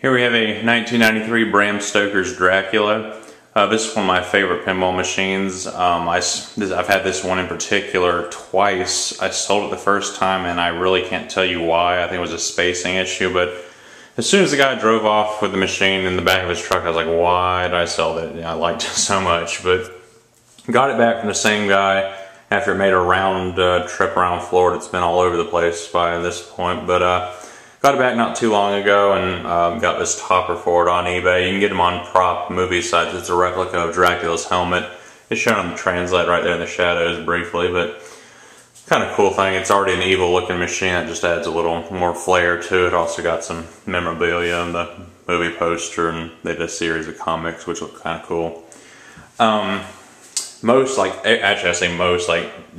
Here we have a 1993 Bram Stoker's Dracula. This is one of my favorite pinball machines. I've had this one in particular twice. I sold it the first time and I really can't tell you why. I think it was a spacing issue, but as soon as the guy drove off with the machine in the back of his truck, I was like, why did I sell that? I liked it so much, but got it back from the same guy after it made a round trip around Florida. It's been all over the place by this point, but got it back not too long ago and got this topper for it on eBay. You can get them on prop movie sites. It's a replica of Dracula's helmet. It's shown on the translate right there in the shadows briefly, but kind of cool thing. It's already an evil looking machine. It just adds a little more flair to it. Also got some memorabilia and the movie poster, and they did a series of comics which look kind of cool.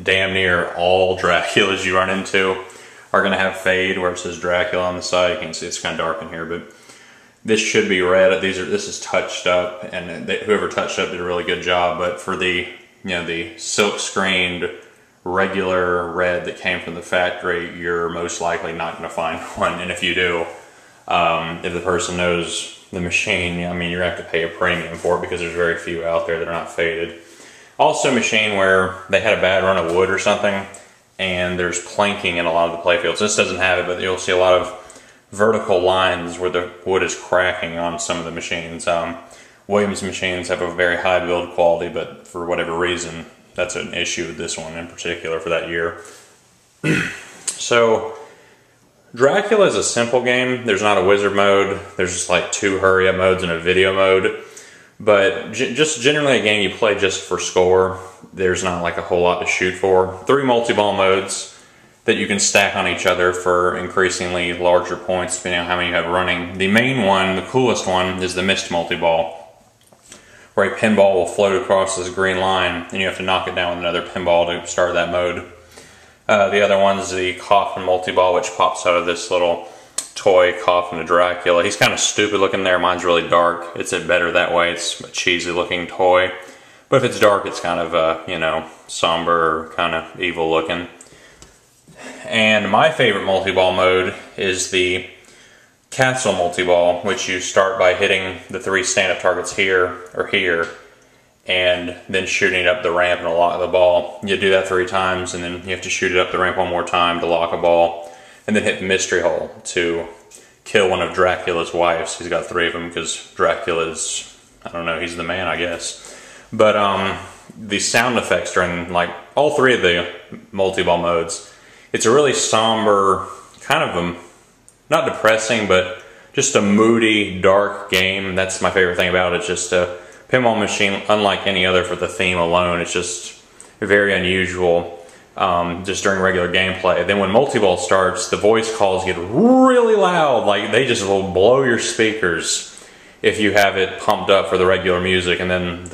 Damn near all Draculas you run into are going to have fade where it says Dracula on the side. You can't see, it's kind of dark in here, but this should be red. This is touched up, and whoever touched up did a really good job. But for the the silk screened regular red that came from the factory, you're most likely not going to find one. And if you do, if the person knows the machine, I mean, you're going to have to pay a premium for it because there's very few out there that are not faded. Also a machine where they had a bad run of wood or something, and there's planking in a lot of the playfields. This doesn't have it, but you'll see a lot of vertical lines where the wood is cracking on some of the machines. Williams machines have a very high build quality, but for whatever reason, that's an issue with this one in particular for that year. So, Dracula is a simple game. There's not a wizard mode. There's just like 2 hurry-up modes and a video mode. But just generally a game you play just for score. There's not like a whole lot to shoot for. 3 multi-ball modes that you can stack on each other for increasingly larger points depending on how many you have running. The main one, the coolest one, is the mist multi-ball, where a pinball will float across this green line and you have to knock it down with another pinball to start that mode. The other one is the coffin multi-ball, which pops out of this little toy coffin of Dracula. He's kind of stupid looking there. Mine's really dark. It's better that way. It's a cheesy looking toy. But if it's dark, it's kind of, somber or kind of evil looking. And my favorite multi-ball mode is the castle multi-ball, which you start by hitting the 3 stand-up targets here or here, and then shooting it up the ramp and lock the ball. You do that 3 times, and then you have to shoot it up the ramp one more time to lock a ball, and then hit the mystery hole to kill one of Dracula's wives. He's got 3 of them because Dracula's, I don't know, he's the man, I guess. But the sound effects during like all 3 of the multi-ball modes, it's a really somber, kind of not depressing, but just a moody, dark game. That's my favorite thing about it. It's just a pinball machine unlike any other for the theme alone. It's just very unusual. Just during regular gameplay. Then when multi-ball starts, the voice calls get really loud. Like, they just will blow your speakers if you have it pumped up for the regular music. And then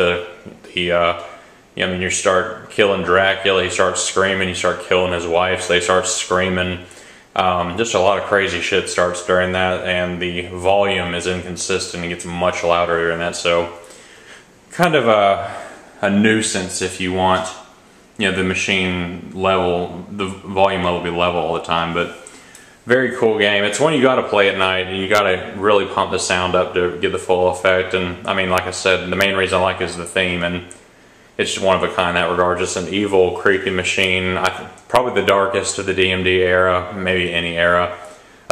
you start killing Dracula, he starts screaming, you start killing his wife, so they start screaming. Just a lot of crazy shit starts during that, and the volume is inconsistent. It gets much louder during that, so kind of a nuisance if you want the machine level, the volume level be level all the time. But very cool game. It's one you got to play at night, and you got to really pump the sound up to get the full effect. And I mean, like I said, the main reason I like it is the theme, and it's just one of a kind in that regard. Just an evil, creepy machine. Probably the darkest of the DMD era, maybe any era.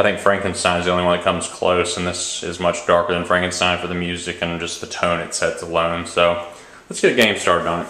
I think Frankenstein is the only one that comes close, and this is much darker than Frankenstein for the music and just the tone it sets alone. So let's get a game started on it.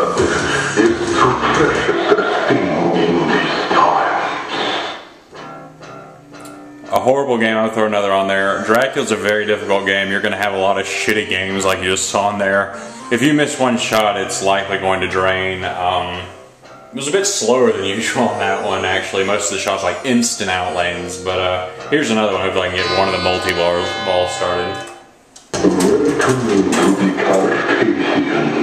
blood is too precious a thing in these times. A horrible game, I'll throw another on there. Dracula's a very difficult game. You're going to have a lot of shitty games like you just saw in there. If you miss one shot, it's likely going to drain. It was a bit slower than usual on that one, actually. Most of the shots like instant out lanes. But here's another one. Hopefully I can get one of the multi-balls started. Welcome to the Carpathians.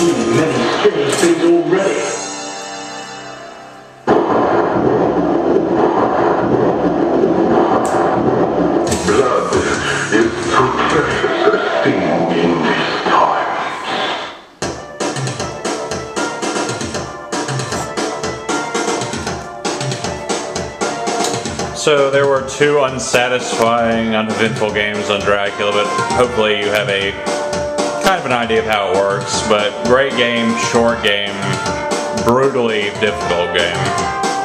seen many strange things already. Blood is so precious a thing in these times. So there were two unsatisfying, uneventful games on Dracula, but hopefully you have a kind of an idea of how it works. But great game, short game, brutally difficult game.